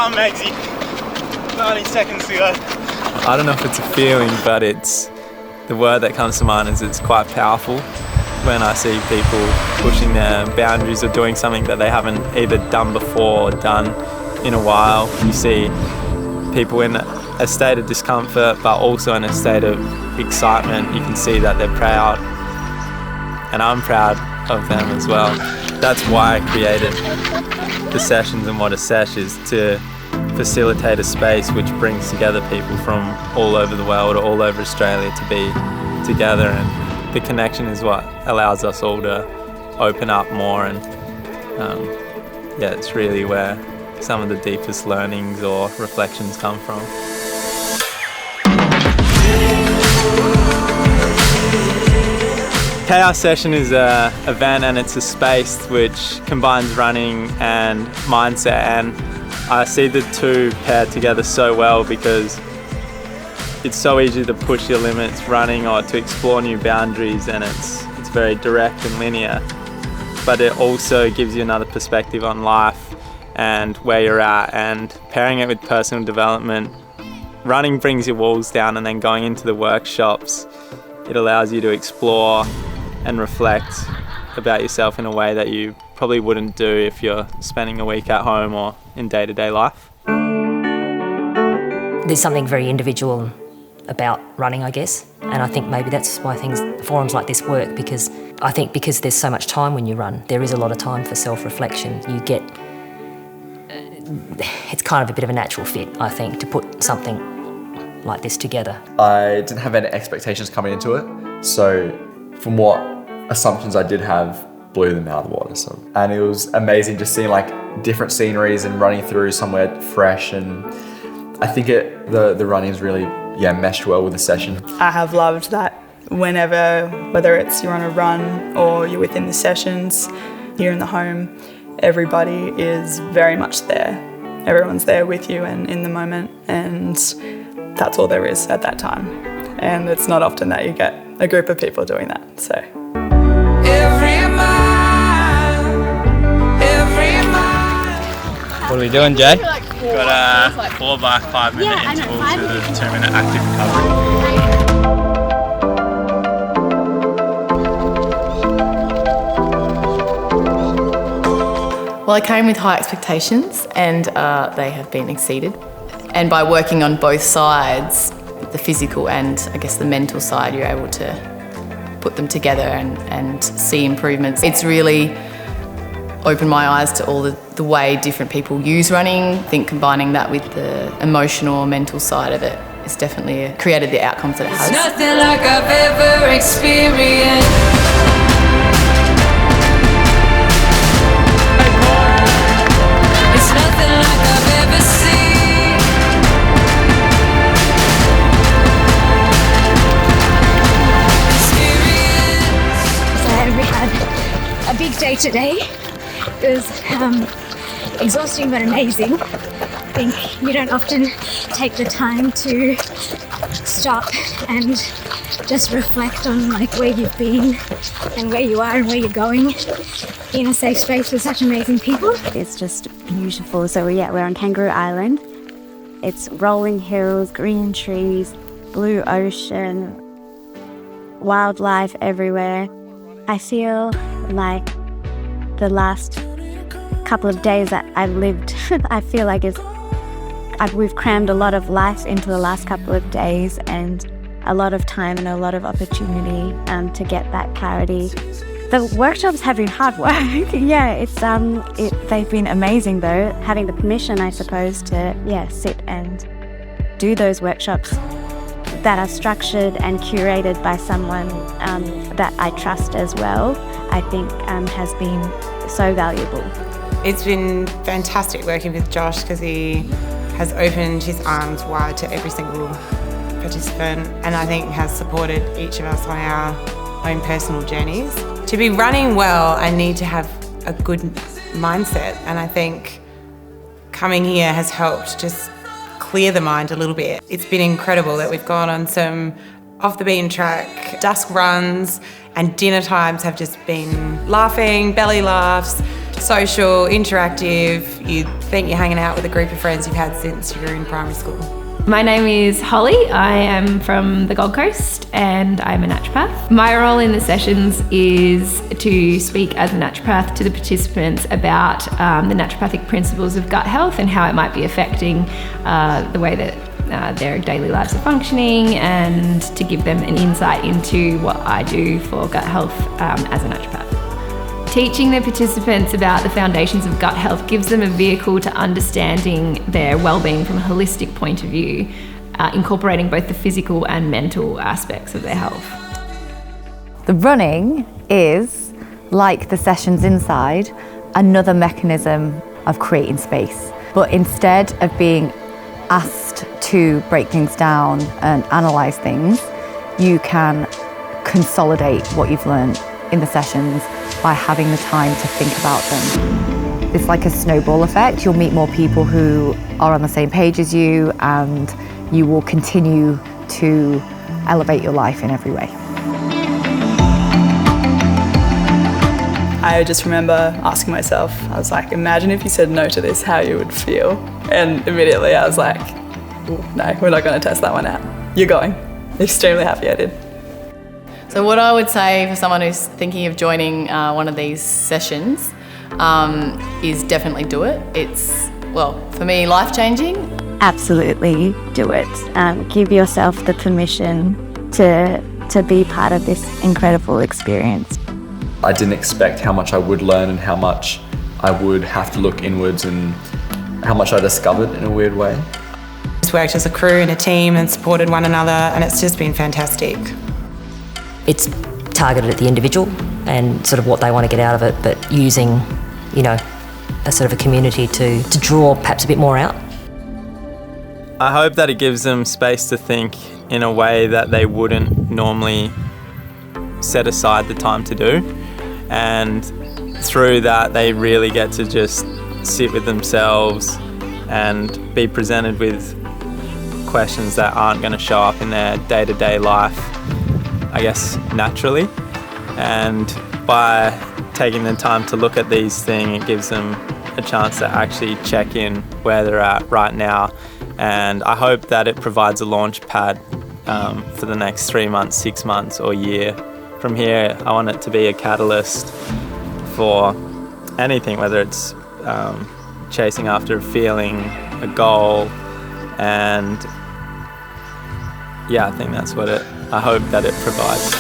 on, Megsy. 90 seconds to go. I don't know if it's a feeling, but the word that comes to mind is it's quite powerful when I see people pushing their boundaries or doing something that they haven't either done before or done in a while. You see people in a state of discomfort, but also in a state of excitement. You can see that they're proud, and I'm proud of them as well. That's why I created the sessions and what a sesh is, to facilitate a space which brings together people from all over the world or all over Australia to be together, and the connection is what allows us all to open up more, and it's really where some of the deepest learnings or reflections come from. Chaos Session is an event, and it's a space which combines running and mindset, and I see the two paired together so well because it's so easy to push your limits running or to explore new boundaries, and it's very direct and linear, but it also gives you another perspective on life and where you're at, and pairing it with personal development. Running brings your walls down, and then going into the workshops, it allows you to explore and reflect about yourself in a way that you probably wouldn't do if you're spending a week at home or in day-to-day life. There's something very individual about running, I guess, and I think maybe that's why forums like this work, because I think because there's so much time when you run, there is a lot of time for self-reflection. You get, it's kind of a bit of a natural fit, I think, to put something like this together. I didn't have any expectations coming into it, so from what assumptions I did have, blew them out of the water. And it was amazing just seeing like different sceneries and running through somewhere fresh, and I think the running is really meshed well with the session. I have loved that whenever, whether it's you're on a run or you're within the sessions, here in the home, everybody is very much there. Everyone's there with you and in the moment, and that's all there is at that time. And it's not often that you get a group of people doing that, so. What are we doing, Jay? Got a 4 by 5 minute intervals with a 2 minute active recovery. Well, I came with high expectations, and they have been exceeded. And by working on both sides, the physical and I guess the mental side, you're able to put them together and see improvements. It's really opened my eyes to all the way different people use running. I think combining that with the emotional, mental side of it has definitely created the outcomes that it has. It's nothing like I've ever experienced. It's nothing like I've ever seen. So we had a big day today. It was exhausting but amazing. I think you don't often take the time to stop and just reflect on like where you've been and where you are and where you're going in a safe space with such amazing people. It's just beautiful. So we're on Kangaroo Island. It's rolling hills, green trees, blue ocean, wildlife everywhere. I feel like the last couple of days that I've lived, I feel like we've crammed a lot of life into the last couple of days, and a lot of time and a lot of opportunity to get that clarity. The workshops have been hard work. They've been amazing though, having the permission, I suppose, to sit and do those workshops that are structured and curated by someone that I trust as well, I think has been so valuable. It's been fantastic working with Josh because he has opened his arms wide to every single participant, and I think has supported each of us on our own personal journeys. To be running well, I need to have a good mindset, and I think coming here has helped just clear the mind a little bit. It's been incredible that we've gone on some off the beaten track dusk runs, and dinner times have just been laughing, belly laughs, social, interactive. You think you're hanging out with a group of friends you've had since you were in primary school. My name is Holly. I am from the Gold Coast and I'm a naturopath. My role in the sessions is to speak as a naturopath to the participants about the naturopathic principles of gut health and how it might be affecting the way that their daily lives are functioning, and to give them an insight into what I do for gut health as a naturopath. Teaching the participants about the foundations of gut health gives them a vehicle to understanding their well-being from a holistic point of view, incorporating both the physical and mental aspects of their health. The running is, like the sessions inside, another mechanism of creating space. But instead of being asked to break things down and analyse things, you can consolidate what you've learned in the sessions by having the time to think about them. It's like a snowball effect. You'll meet more people who are on the same page as you, and you will continue to elevate your life in every way. I just remember asking myself, I was like, imagine if you said no to this, how you would feel. And immediately I was like, no, we're not going to test that one out. You're going. Extremely happy I did. So what I would say for someone who's thinking of joining one of these sessions is definitely do it. It's, well, for me, life-changing. Absolutely do it. Give yourself the permission to be part of this incredible experience. I didn't expect how much I would learn and how much I would have to look inwards, and how much I discovered in a weird way. Just worked as a crew and a team and supported one another, and it's just been fantastic. It's targeted at the individual and sort of what they want to get out of it, but using, you know, a sort of a community to draw perhaps a bit more out. I hope that it gives them space to think in a way that they wouldn't normally set aside the time to do, and through that they really get to just sit with themselves and be presented with questions that aren't going to show up in their day-to-day life, I guess, naturally. And by taking the time to look at these things, it gives them a chance to actually check in where they're at right now. And I hope that it provides a launch pad for the next 3 months, 6 months or year. From here, I want it to be a catalyst for anything, whether it's chasing after a feeling, a goal, and yeah, I think that's what I hope that it provides.